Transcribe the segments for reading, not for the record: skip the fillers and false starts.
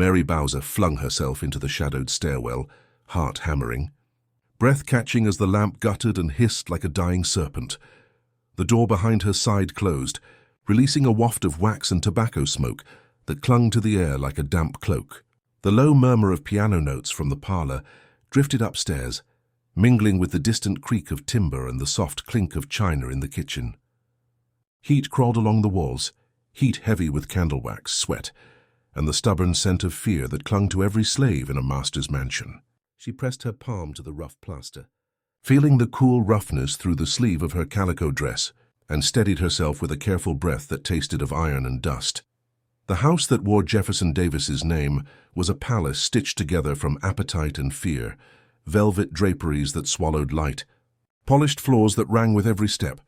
Mary Bowser flung herself into the shadowed stairwell, heart hammering, breath catching as the lamp guttered and hissed like a dying serpent. The door behind her side closed, releasing a waft of wax and tobacco smoke that clung to the air like a damp cloak. The low murmur of piano notes from the parlor drifted upstairs, mingling with the distant creak of timber and the soft clink of china in the kitchen. Heat crawled along the walls, heat heavy with candle wax, sweat, and the stubborn scent of fear that clung to every slave in a master's mansion. She pressed her palm to the rough plaster, feeling the cool roughness through the sleeve of her calico dress, and steadied herself with a careful breath that tasted of iron and dust. The house that wore Jefferson Davis's name was a palace stitched together from appetite and fear, velvet draperies that swallowed light, polished floors that rang with every step,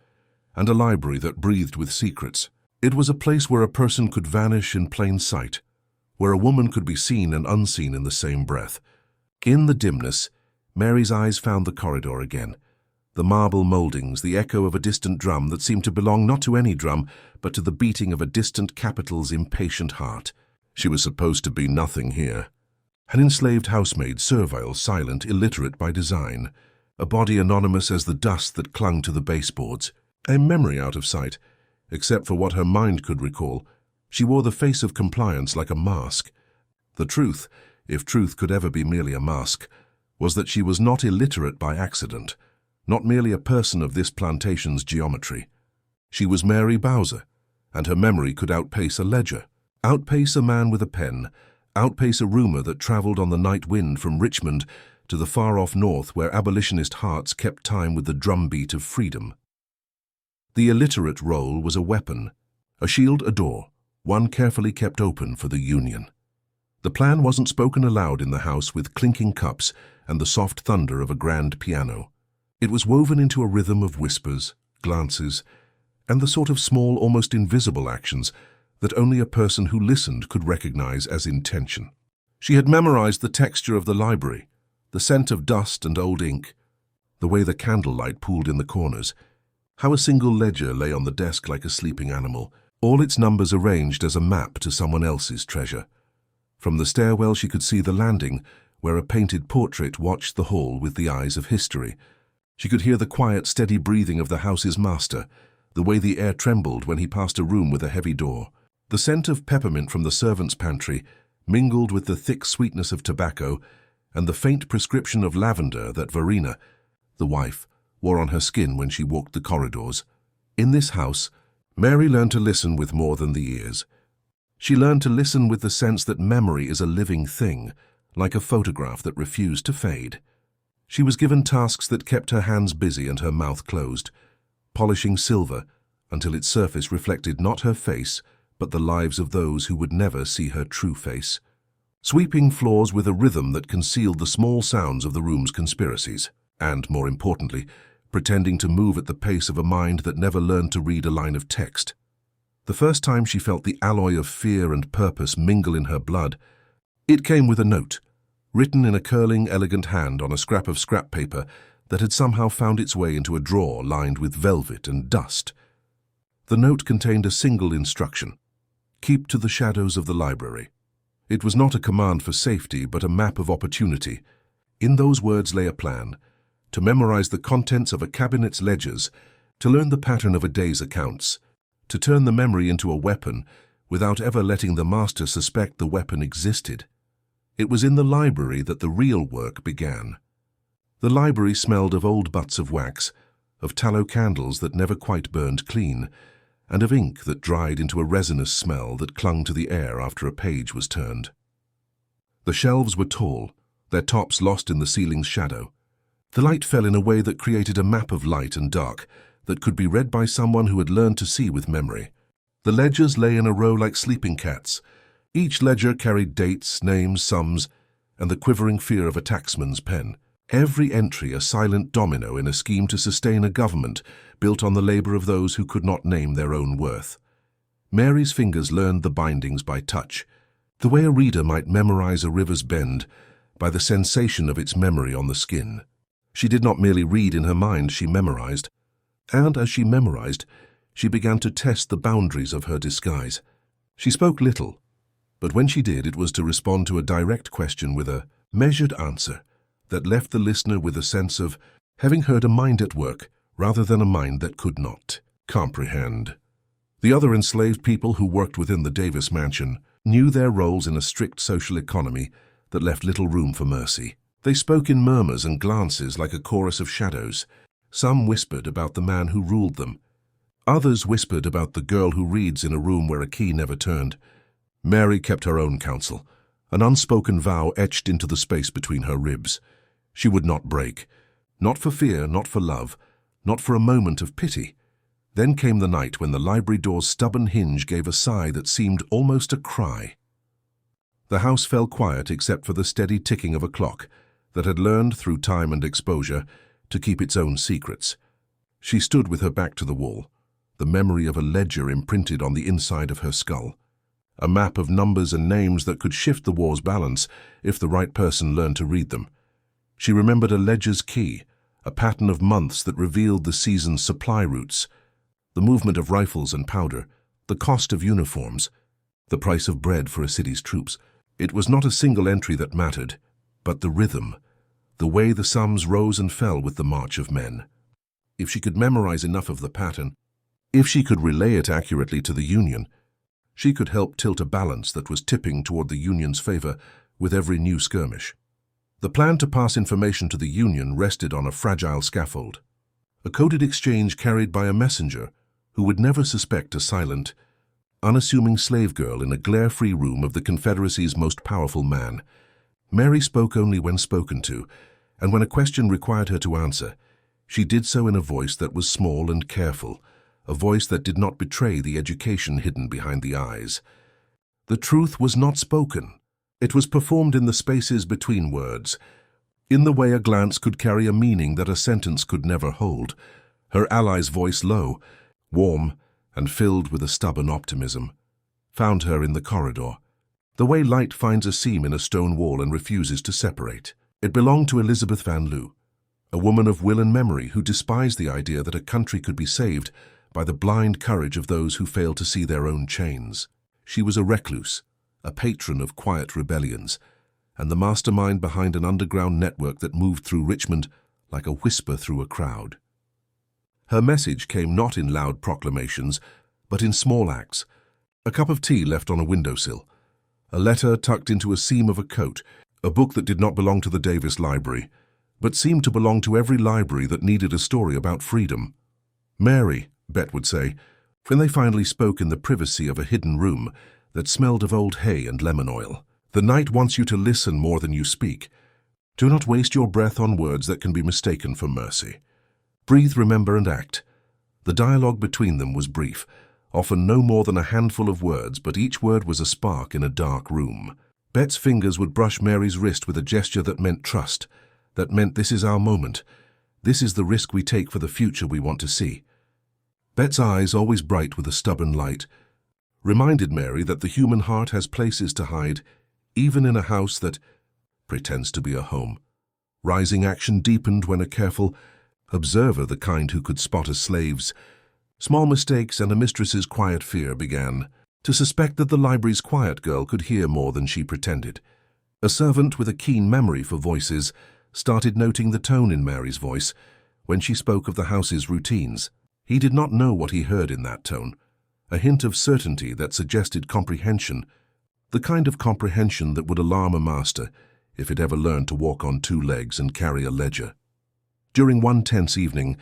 and a library that breathed with secrets. It was a place where a person could vanish in plain sight, where a woman could be seen and unseen in the same breath. In the dimness, Mary's eyes found the corridor again, the marble moldings, the echo of a distant drum that seemed to belong not to any drum, but to the beating of a distant capital's impatient heart. She was supposed to be nothing here. An enslaved housemaid, servile, silent, illiterate by design, a body anonymous as the dust that clung to the baseboards, a memory out of sight, except for what her mind could recall. She wore the face of compliance like a mask. The truth, if truth could ever be merely a mask, was that she was not illiterate by accident, not merely a person of this plantation's geometry. She was Mary Bowser, and her memory could outpace a ledger, outpace a man with a pen, outpace a rumor that traveled on the night wind from Richmond to the far-off north where abolitionist hearts kept time with the drumbeat of freedom. The illiterate role was a weapon, a shield, a door, one carefully kept open for the Union. The plan wasn't spoken aloud in the house with clinking cups and the soft thunder of a grand piano. It was woven into a rhythm of whispers, glances, and the sort of small, almost invisible actions that only a person who listened could recognize as intention. She had memorized the texture of the library, the scent of dust and old ink, the way the candlelight pooled in the corners, how a single ledger lay on the desk like a sleeping animal, all its numbers arranged as a map to someone else's treasure. From the stairwell she could see the landing, where a painted portrait watched the hall with the eyes of history. She could hear the quiet, steady breathing of the house's master, the way the air trembled when he passed a room with a heavy door. The scent of peppermint from the servants' pantry mingled with the thick sweetness of tobacco and the faint prescription of lavender that Verena, the wife, wore on her skin when she walked the corridors. In this house, Mary learned to listen with more than the ears. She learned to listen with the sense that memory is a living thing, like a photograph that refused to fade. She was given tasks that kept her hands busy and her mouth closed, polishing silver until its surface reflected not her face, but the lives of those who would never see her true face. Sweeping floors with a rhythm that concealed the small sounds of the room's conspiracies, and, more importantly, pretending to move at the pace of a mind that never learned to read a line of text. The first time she felt the alloy of fear and purpose mingle in her blood, it came with a note, written in a curling, elegant hand on a scrap of scrap paper that had somehow found its way into a drawer lined with velvet and dust. The note contained a single instruction: keep to the shadows of the library. It was not a command for safety, but a map of opportunity. In those words lay a plan: to memorize the contents of a cabinet's ledgers, to learn the pattern of a day's accounts, to turn the memory into a weapon without ever letting the master suspect the weapon existed. It was in the library that the real work began. The library smelled of old butts of wax, of tallow candles that never quite burned clean, and of ink that dried into a resinous smell that clung to the air after a page was turned. The shelves were tall, their tops lost in the ceiling's shadow. The light fell in a way that created a map of light and dark that could be read by someone who had learned to see with memory. The ledgers lay in a row like sleeping cats. Each ledger carried dates, names, sums, and the quivering fear of a taxman's pen. Every entry a silent domino in a scheme to sustain a government built on the labor of those who could not name their own worth. Mary's fingers learned the bindings by touch, the way a reader might memorize a river's bend by the sensation of its memory on the skin. She did not merely read in her mind, she memorized. And as she memorized, she began to test the boundaries of her disguise. She spoke little, But when she did, it was to respond to a direct question with a measured answer that left the listener with a sense of having heard a mind at work rather than a mind that could not comprehend. The other enslaved people who worked within the Davis mansion knew their roles in a strict social economy that left little room for mercy. They spoke in murmurs and glances like a chorus of shadows. Some whispered about the man who ruled them. Others whispered about the girl who reads in a room where a key never turned. Mary kept her own counsel, an unspoken vow etched into the space between her ribs. She would not break, not for fear, not for love, not for a moment of pity. Then came the night when the library door's stubborn hinge gave a sigh that seemed almost a cry. The house fell quiet except for the steady ticking of a clock that had learned through time and exposure to keep its own secrets. She stood with her back to the wall, the memory of a ledger imprinted on the inside of her skull, a map of numbers and names that could shift the war's balance if the right person learned to read them. She remembered a ledger's key, a pattern of months that revealed the season's supply routes, the movement of rifles and powder, the cost of uniforms, the price of bread for a city's troops. It was not a single entry that mattered, but the rhythm, the way the sums rose and fell with the march of men. If she could memorize enough of the pattern, if she could relay it accurately to the Union, she could help tilt a balance that was tipping toward the Union's favor with every new skirmish. The plan to pass information to the Union rested on a fragile scaffold, a coded exchange carried by a messenger who would never suspect a silent, unassuming slave girl in a glare-free room of the Confederacy's most powerful man. Mary spoke only when spoken to, and when a question required her to answer, she did so in a voice that was small and careful, a voice that did not betray the education hidden behind the eyes. The truth was not spoken. It was performed in the spaces between words, in the way a glance could carry a meaning that a sentence could never hold. Her ally's voice low, warm, and filled with a stubborn optimism, found her in the corridor, the way light finds a seam in a stone wall and refuses to separate. It belonged to Elizabeth Van Loo, a woman of will and memory who despised the idea that a country could be saved by the blind courage of those who failed to see their own chains. She was a recluse, a patron of quiet rebellions, and the mastermind behind an underground network that moved through Richmond like a whisper through a crowd. Her message came not in loud proclamations, but in small acts. A cup of tea left on a windowsill, a letter tucked into a seam of a coat, a book that did not belong to the Davis Library, but seemed to belong to every library that needed a story about freedom. Mary, Bet would say, when they finally spoke in the privacy of a hidden room that smelled of old hay and lemon oil. The night wants you to listen more than you speak. Do not waste your breath on words that can be mistaken for mercy. Breathe, remember, and act. The dialogue between them was brief, often no more than a handful of words, but each word was a spark in a dark room. Bet's fingers would brush Mary's wrist with a gesture that meant trust, that meant this is our moment. This is the risk we take for the future we want to see. Bet's eyes, always bright with a stubborn light, reminded Mary that the human heart has places to hide, even in a house that pretends to be a home. Rising action deepened when a careful observer, the kind who could spot a slave's small mistakes and a mistress's quiet fear, began to suspect that the library's quiet girl could hear more than she pretended. A servant with a keen memory for voices started noting the tone in Mary's voice when she spoke of the house's routines. He did not know what he heard in that tone, a hint of certainty that suggested comprehension, the kind of comprehension that would alarm a master if it ever learned to walk on two legs and carry a ledger. During one tense evening,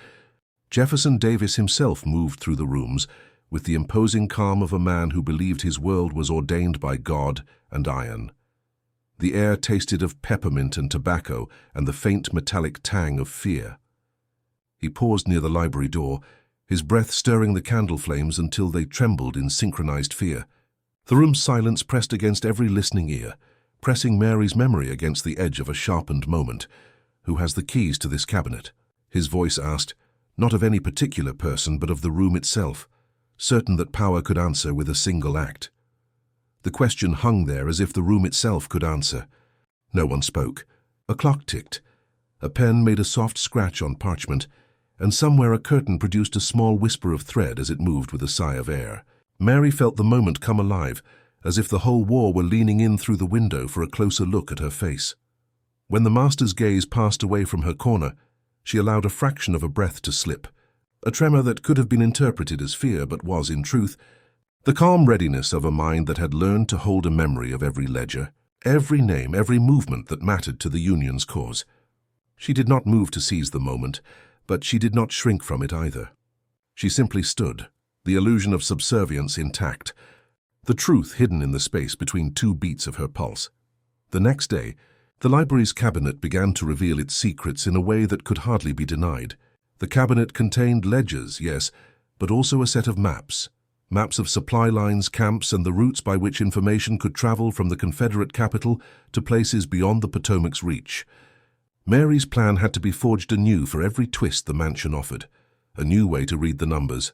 Jefferson Davis himself moved through the rooms with the imposing calm of a man who believed his world was ordained by God and iron. The air tasted of peppermint and tobacco and the faint metallic tang of fear. He paused near the library door, his breath stirring the candle flames until they trembled in synchronized fear. The room's silence pressed against every listening ear, pressing Mary's memory against the edge of a sharpened moment. Who has the keys to this cabinet? His voice asked, not of any particular person, but of the room itself, certain that power could answer with a single act. The question hung there as if the room itself could answer. No one spoke. A clock ticked. A pen made a soft scratch on parchment, and somewhere a curtain produced a small whisper of thread as it moved with a sigh of air. Mary felt the moment come alive, as if the whole war were leaning in through the window for a closer look at her face. When the master's gaze passed away from her corner, she allowed a fraction of a breath to slip, a tremor that could have been interpreted as fear but was, in truth, the calm readiness of a mind that had learned to hold a memory of every ledger, every name, every movement that mattered to the Union's cause. She did not move to seize the moment, but she did not shrink from it either. She simply stood, the illusion of subservience intact, the truth hidden in the space between two beats of her pulse. The next day, the library's cabinet began to reveal its secrets in a way that could hardly be denied. The cabinet contained ledgers, yes, but also a set of maps. Maps of supply lines, camps, and the routes by which information could travel from the Confederate capital to places beyond the Potomac's reach. Mary's plan had to be forged anew for every twist the mansion offered. A new way to read the numbers,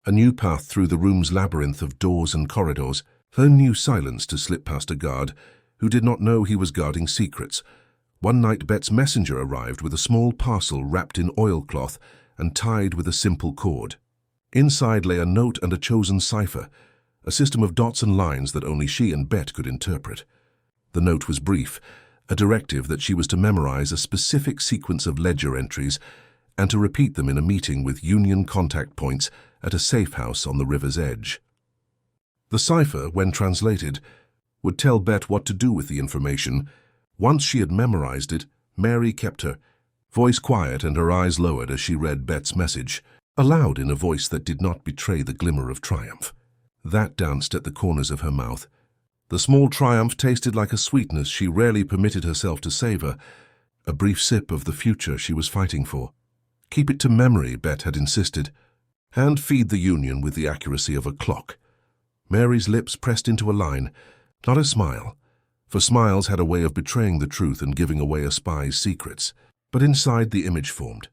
a new path through the room's labyrinth of doors and corridors, her new silence to slip past a guard who did not know he was guarding secrets. One night Bet's messenger arrived with a small parcel wrapped in oilcloth and tied with a simple cord. Inside lay a note and a chosen cipher, a system of dots and lines that only she and Bet could interpret. The note was brief, a directive that she was to memorize a specific sequence of ledger entries and to repeat them in a meeting with Union contact points at a safe house on the river's edge. The cipher, when translated, would tell Bet what to do with the information. Once she had memorized it, Mary kept her voice quiet and her eyes lowered as she read Bet's message, aloud in a voice that did not betray the glimmer of triumph. That danced at the corners of her mouth. The small triumph tasted like a sweetness she rarely permitted herself to savor, a brief sip of the future she was fighting for. Keep it to memory, Bet had insisted, and feed the Union with the accuracy of a clock. Mary's lips pressed into a line, not a smile, for smiles had a way of betraying the truth and giving away a spy's secrets. But inside the image formed,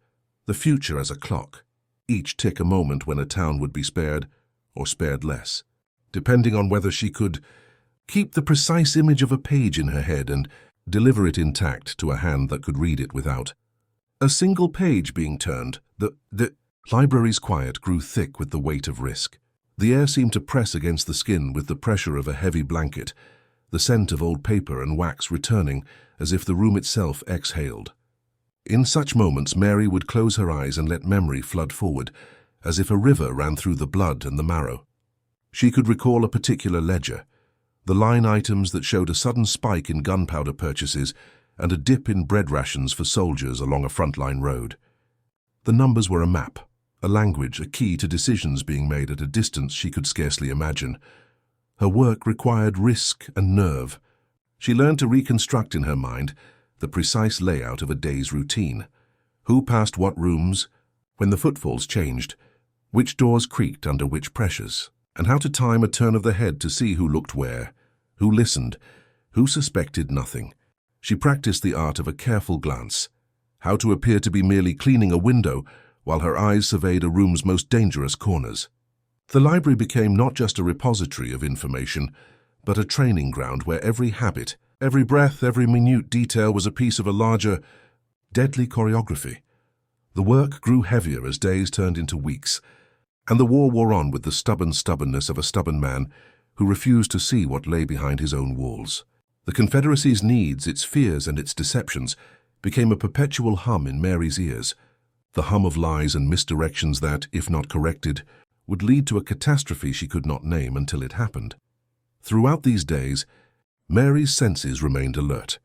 the future as a clock, each tick a moment when a town would be spared or spared less, depending on whether she could keep the precise image of a page in her head and deliver it intact to a hand that could read it without a single page being turned. The library's quiet grew thick with the weight of risk. The air seemed to press against the skin with the pressure of a heavy blanket, the scent of old paper and wax returning as if the room itself exhaled. In such moments, Mary would close her eyes and let memory flood forward, as if a river ran through the blood and the marrow. She could recall a particular ledger, the line items that showed a sudden spike in gunpowder purchases and a dip in bread rations for soldiers along a frontline road. The numbers were a map, a language, a key to decisions being made at a distance she could scarcely imagine. Her work required risk and nerve. She learned to reconstruct in her mind the precise layout of a day's routine. Who passed what rooms, when the footfalls changed, which doors creaked under which pressures, and how to time a turn of the head to see who looked where, who listened, who suspected nothing. She practiced the art of a careful glance, how to appear to be merely cleaning a window while her eyes surveyed a room's most dangerous corners. The library became not just a repository of information, but a training ground where every habit, every breath, every minute detail was a piece of a larger, deadly choreography. The work grew heavier as days turned into weeks, and the war wore on with the stubbornness of a stubborn man who refused to see what lay behind his own walls. The Confederacy's needs, its fears, and its deceptions became a perpetual hum in Mary's ears, the hum of lies and misdirections that, if not corrected, would lead to a catastrophe she could not name until it happened. Throughout these days, Mary's senses remained alert,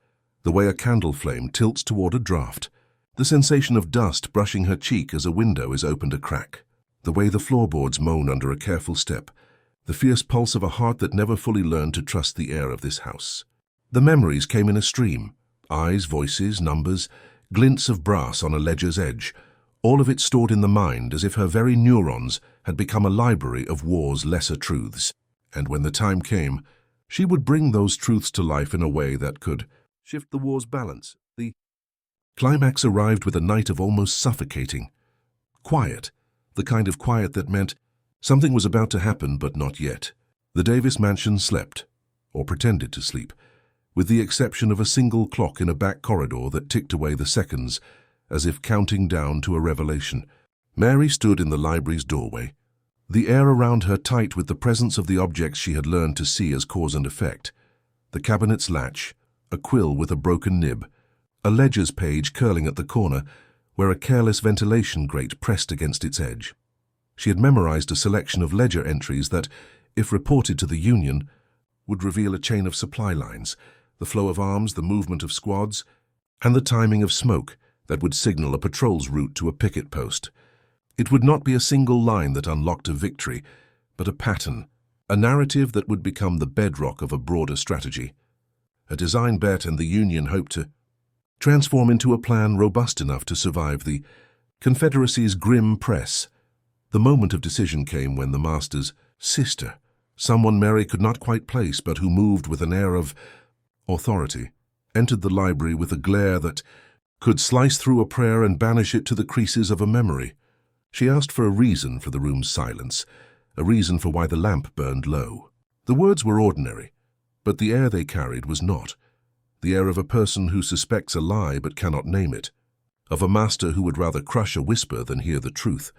the way a candle flame tilts toward a draught, the sensation of dust brushing her cheek as a window is opened a crack, the way the floorboards moan under a careful step, the fierce pulse of a heart that never fully learned to trust the air of this house. The memories came in a stream, eyes, voices, numbers, glints of brass on a ledger's edge, all of it stored in the mind as if her very neurons had become a library of war's lesser truths. And when the time came, she would bring those truths to life in a way that could shift the war's balance. The climax arrived with a night of almost suffocating quiet, the kind of quiet that meant something was about to happen but not yet. The Davis mansion slept, or pretended to sleep, with the exception of a single clock in a back corridor that ticked away the seconds, as if counting down to a revelation. Mary stood in the library's doorway, the air around her tight with the presence of the objects she had learned to see as cause and effect. The cabinet's latch, a quill with a broken nib, a ledger's page curling at the corner, where a careless ventilation grate pressed against its edge. She had memorized a selection of ledger entries that, if reported to the Union, would reveal a chain of supply lines, the flow of arms, the movement of squads, and the timing of smoke that would signal a patrol's route to a picket post. It would not be a single line that unlocked a victory, but a pattern, a narrative that would become the bedrock of a broader strategy. A design bet, and the Union hoped to transform into a plan robust enough to survive the Confederacy's grim press. The moment of decision came when the master's sister, someone Mary could not quite place but who moved with an air of authority, entered the library with a glare that could slice through a prayer and banish it to the creases of a memory. She asked for a reason for the room's silence, a reason for why the lamp burned low. The words were ordinary, but the air they carried was not. The air of a person who suspects a lie but cannot name it, of a master who would rather crush a whisper than hear the truth.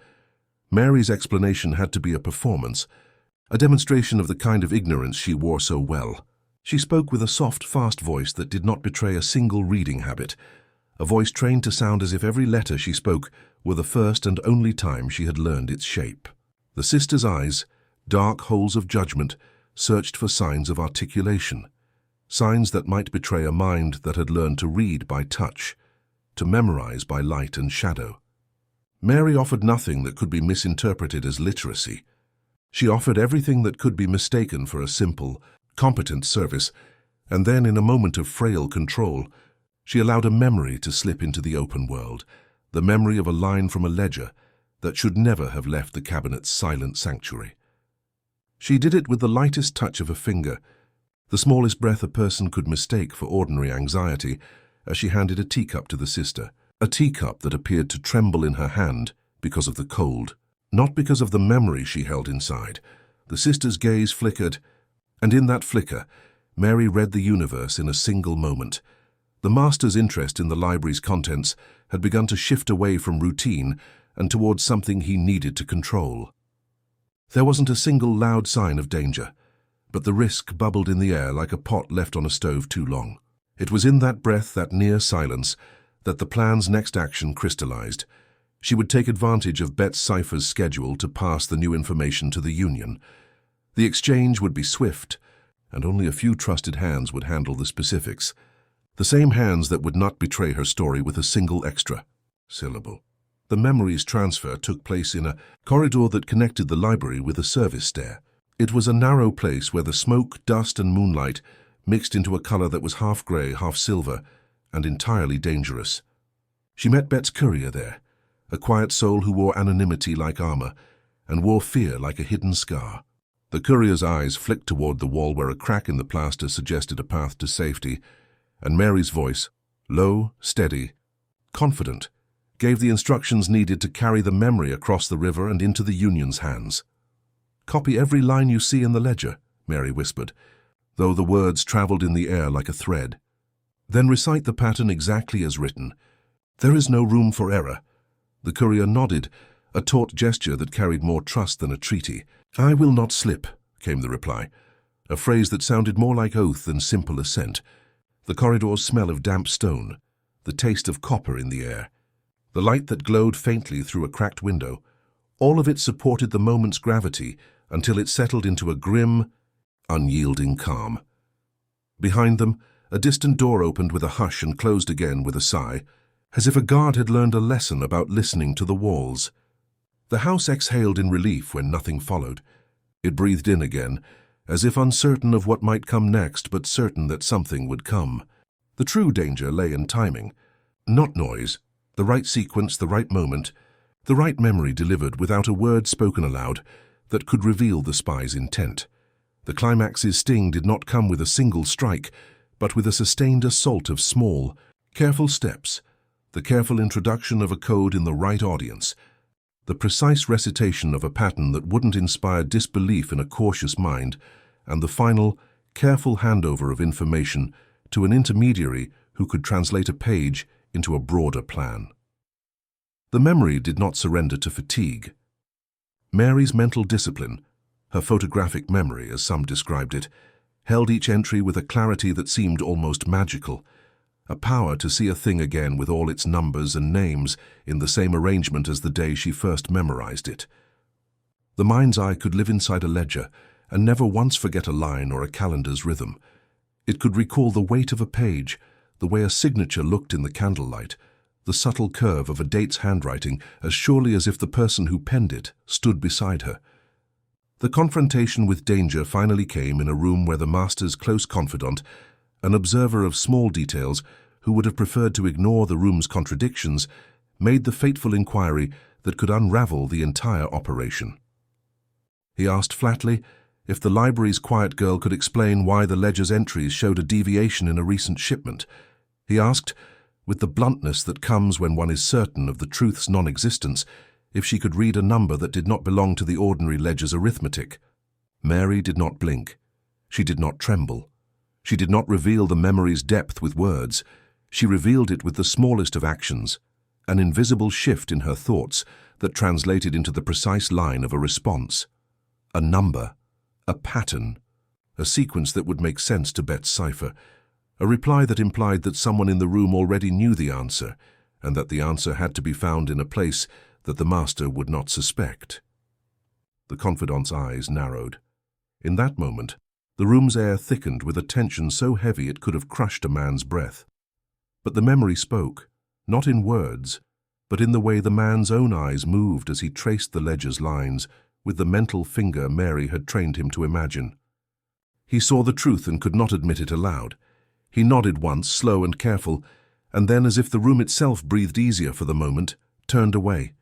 Mary's explanation had to be a performance, a demonstration of the kind of ignorance she wore so well. She spoke with a soft, fast voice that did not betray a single reading habit, a voice trained to sound as if every letter she spoke were the first and only time she had learned its shape. The sister's eyes, dark holes of judgment, searched for signs of articulation, signs that might betray a mind that had learned to read by touch, to memorize by light and shadow. Mary offered nothing that could be misinterpreted as literacy. She offered everything that could be mistaken for a simple, competent service, and then, in a moment of frail control, she allowed a memory to slip into the open world, the memory of a line from a ledger that should never have left the cabinet's silent sanctuary. She did it with the lightest touch of a finger, the smallest breath a person could mistake for ordinary anxiety, as she handed a teacup to the sister, a teacup that appeared to tremble in her hand because of the cold, not because of the memory she held inside. The sister's gaze flickered, and in that flicker, Mary read the universe in a single moment. The master's interest in the library's contents had begun to shift away from routine and towards something he needed to control. There wasn't a single loud sign of danger, but the risk bubbled in the air like a pot left on a stove too long. It was in that breath, that near silence, that the plan's next action crystallized. She would take advantage of Bet Cypher's schedule to pass the new information to the Union. The exchange would be swift, and only a few trusted hands would handle the specifics. The same hands that would not betray her story with a single extra syllable. The memory's transfer took place in a corridor that connected the library with a service stair. It was a narrow place where the smoke, dust, and moonlight mixed into a color that was half gray, half silver, and entirely dangerous. She met Bet's courier there, a quiet soul who wore anonymity like armor and wore fear like a hidden scar. The courier's eyes flicked toward the wall where a crack in the plaster suggested a path to safety, and Mary's voice, low, steady, confident, gave the instructions needed to carry the memory across the river and into the Union's hands. "Copy every line you see in the ledger," Mary whispered, though the words traveled in the air like a thread. "Then recite the pattern exactly as written. There is no room for error." The courier nodded, a taut gesture that carried more trust than a treaty. "I will not slip," came the reply, a phrase that sounded more like oath than simple assent. The corridor's smell of damp stone, the taste of copper in the air, the light that glowed faintly through a cracked window, all of it supported the moment's gravity until it settled into a grim, unyielding calm. Behind them, a distant door opened with a hush and closed again with a sigh, as if a guard had learned a lesson about listening to the walls. The house exhaled in relief when nothing followed. It breathed in again, as if uncertain of what might come next, but certain that something would come. The true danger lay in timing, not noise, the right sequence, the right moment, the right memory delivered without a word spoken aloud that could reveal the spy's intent. The climax's sting did not come with a single strike, but with a sustained assault of small, careful steps, the careful introduction of a code in the right audience, the precise recitation of a pattern that wouldn't inspire disbelief in a cautious mind, and the final, careful handover of information to an intermediary who could translate a page into a broader plan. The memory did not surrender to fatigue. Mary's mental discipline, her photographic memory, as some described it, held each entry with a clarity that seemed almost magical, a power to see a thing again with all its numbers and names in the same arrangement as the day she first memorized it. The mind's eye could live inside a ledger and never once forget a line or a calendar's rhythm. It could recall the weight of a page, the way a signature looked in the candlelight, the subtle curve of a date's handwriting as surely as if the person who penned it stood beside her. The confrontation with danger finally came in a room where the master's close confidant, an observer of small details who would have preferred to ignore the room's contradictions, made the fateful inquiry that could unravel the entire operation. He asked flatly if the library's quiet girl could explain why the ledger's entries showed a deviation in a recent shipment. He asked, with the bluntness that comes when one is certain of the truth's non-existence, if she could read a number that did not belong to the ordinary ledger's arithmetic. Mary did not blink. She did not tremble. She did not reveal the memory's depth with words. She revealed it with the smallest of actions, an invisible shift in her thoughts that translated into the precise line of a response. A number, a pattern, a sequence that would make sense to Bet's cipher, a reply that implied that someone in the room already knew the answer, and that the answer had to be found in a place that the master would not suspect. The confidant's eyes narrowed. In that moment, the room's air thickened with a tension so heavy it could have crushed a man's breath. But the memory spoke, not in words, but in the way the man's own eyes moved as he traced the ledger's lines with the mental finger Mary had trained him to imagine. He saw the truth and could not admit it aloud. He nodded once, slow and careful, and then, as if the room itself breathed easier for the moment, turned away.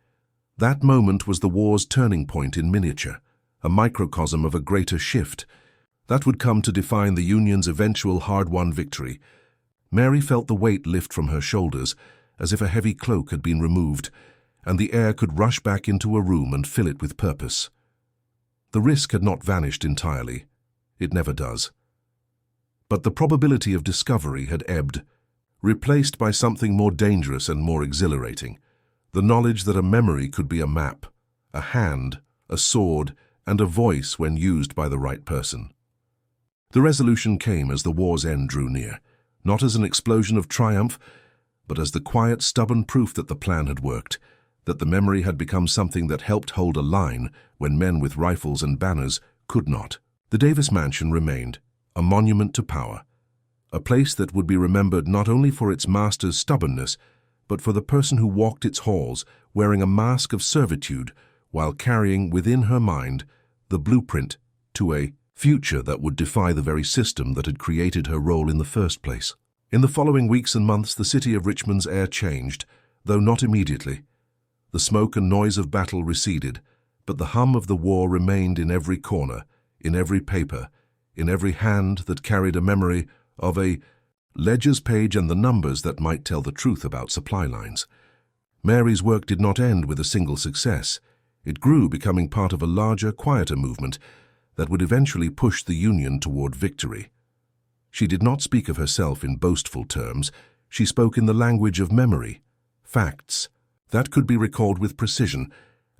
That moment was the war's turning point in miniature, a microcosm of a greater shift that would come to define the Union's eventual hard-won victory. Mary felt the weight lift from her shoulders, as if a heavy cloak had been removed, and the air could rush back into a room and fill it with purpose. The risk had not vanished entirely. It never does. But the probability of discovery had ebbed, replaced by something more dangerous and more exhilarating, the knowledge that a memory could be a map, a hand, a sword, and a voice when used by the right person. The resolution came as the war's end drew near, not as an explosion of triumph, but as the quiet, stubborn proof that the plan had worked, that the memory had become something that helped hold a line when men with rifles and banners could not. The Davis mansion remained, a monument to power, a place that would be remembered not only for its master's stubbornness, but for the person who walked its halls wearing a mask of servitude while carrying within her mind the blueprint to a future that would defy the very system that had created her role in the first place. In the following weeks and months, the city of Richmond's air changed, though not immediately. The smoke and noise of battle receded, but the hum of the war remained in every corner, in every paper, in every hand that carried a memory of a ledger's page and the numbers that might tell the truth about supply lines. Mary's work did not end with a single success. It grew, becoming part of a larger, quieter movement that would eventually push the Union toward victory. She did not speak of herself in boastful terms. She spoke in the language of memory, facts, that could be recalled with precision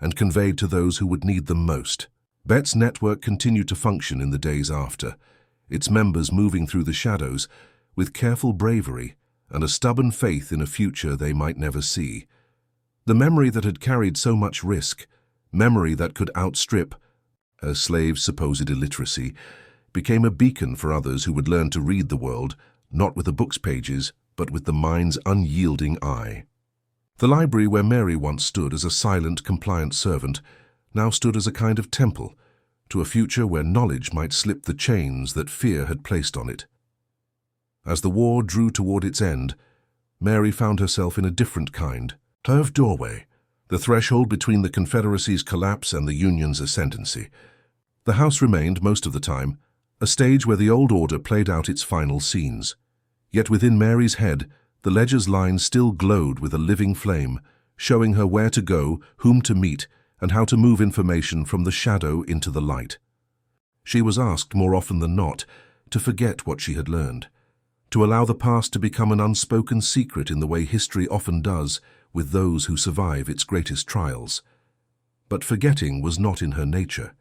and conveyed to those who would need them most. Bet's network continued to function in the days after, its members moving through the shadows with careful bravery and a stubborn faith in a future they might never see. The memory that had carried so much risk, memory that could outstrip a slave's supposed illiteracy, became a beacon for others who would learn to read the world, not with a book's pages, but with the mind's unyielding eye. The library where Mary once stood as a silent, compliant servant now stood as a kind of temple to a future where knowledge might slip the chains that fear had placed on it. As the war drew toward its end, Mary found herself in a different kind of doorway, the threshold between the Confederacy's collapse and the Union's ascendancy. The house remained, most of the time, a stage where the old order played out its final scenes. Yet within Mary's head, the ledger's lines still glowed with a living flame, showing her where to go, whom to meet, and how to move information from the shadow into the light. She was asked, more often than not, to forget what she had learned, to allow the past to become an unspoken secret in the way history often does with those who survive its greatest trials. But forgetting was not in her nature.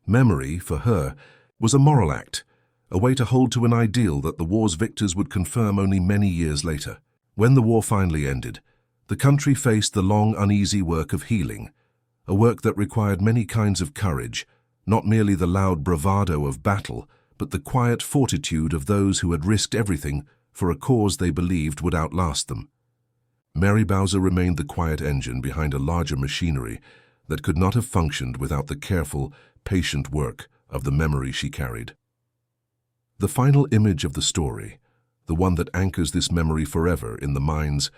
Memory, for her, was a moral act, a way to hold to an ideal that the war's victors would confirm only many years later. When the war finally ended, the country faced the long, uneasy work of healing, a work that required many kinds of courage, not merely the loud bravado of battle, but the quiet fortitude of those who had risked everything for a cause they believed would outlast them. Mary Bowser remained the quiet engine behind a larger machinery that could not have functioned without the careful, patient work of the memory she carried. The final image of the story, the one that anchors this memory forever in the mind's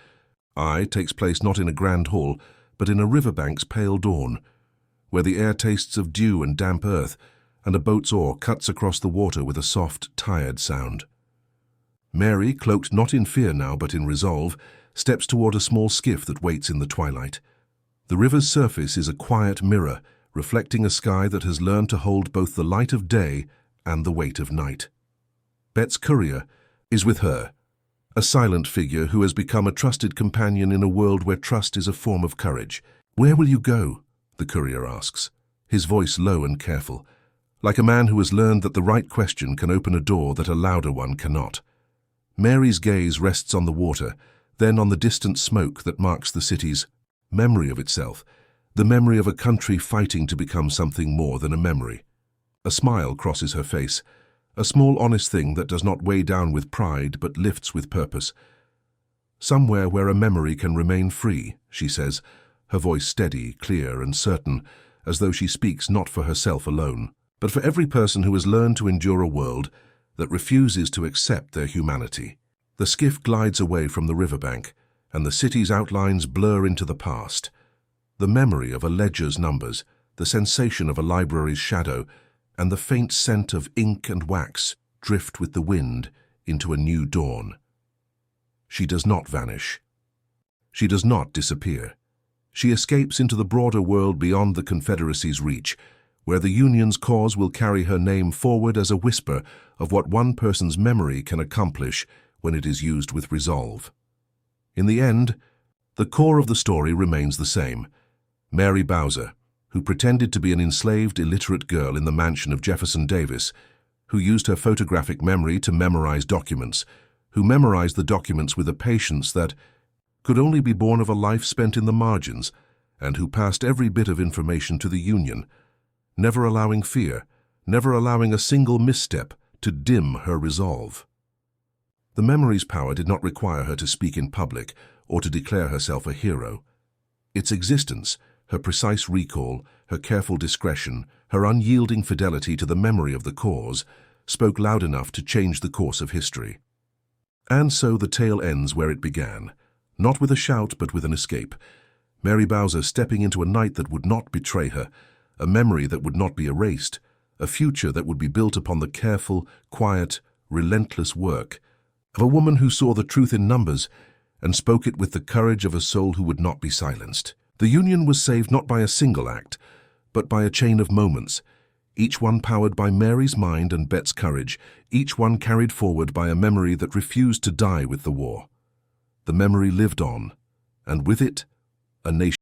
eye, takes place not in a grand hall, but in a riverbank's pale dawn, where the air tastes of dew and damp earth, and a boat's oar cuts across the water with a soft, tired sound. Mary, cloaked not in fear now but in resolve, steps toward a small skiff that waits in the twilight. The river's surface is a quiet mirror, reflecting a sky that has learned to hold both the light of day and the weight of night. Bet's courier is with her, a silent figure who has become a trusted companion in a world where trust is a form of courage. "Where will you go?" the courier asks, his voice low and careful, like a man who has learned that the right question can open a door that a louder one cannot. Mary's gaze rests on the water, then on the distant smoke that marks the city's memory of itself, the memory of a country fighting to become something more than a memory. A smile crosses her face, a small honest thing that does not weigh down with pride but lifts with purpose. "Somewhere where a memory can remain free," she says, her voice steady, clear, and certain, as though she speaks not for herself alone, but for every person who has learned to endure a world that refuses to accept their humanity. The skiff glides away from the riverbank, and the city's outlines blur into the past. The memory of a ledger's numbers, the sensation of a library's shadow, and the faint scent of ink and wax drift with the wind into a new dawn. She does not vanish. She does not disappear. She escapes into the broader world beyond the Confederacy's reach, where the Union's cause will carry her name forward as a whisper of what one person's memory can accomplish when it is used with resolve. In the end, the core of the story remains the same. Mary Bowser, who pretended to be an enslaved, illiterate girl in the mansion of Jefferson Davis, who used her photographic memory to memorize documents, who memorized the documents with a patience that could only be born of a life spent in the margins, and who passed every bit of information to the Union, never allowing fear, never allowing a single misstep to dim her resolve. The memory's power did not require her to speak in public or to declare herself a hero. Its existence, her precise recall, her careful discretion, her unyielding fidelity to the memory of the cause, spoke loud enough to change the course of history. And so the tale ends where it began, not with a shout but with an escape. Mary Bowser stepping into a night that would not betray her, a memory that would not be erased, a future that would be built upon the careful, quiet, relentless work of a woman who saw the truth in numbers and spoke it with the courage of a soul who would not be silenced. The Union was saved not by a single act, but by a chain of moments, each one powered by Mary's mind and Bet's courage, each one carried forward by a memory that refused to die with the war. The memory lived on, and with it, a nation.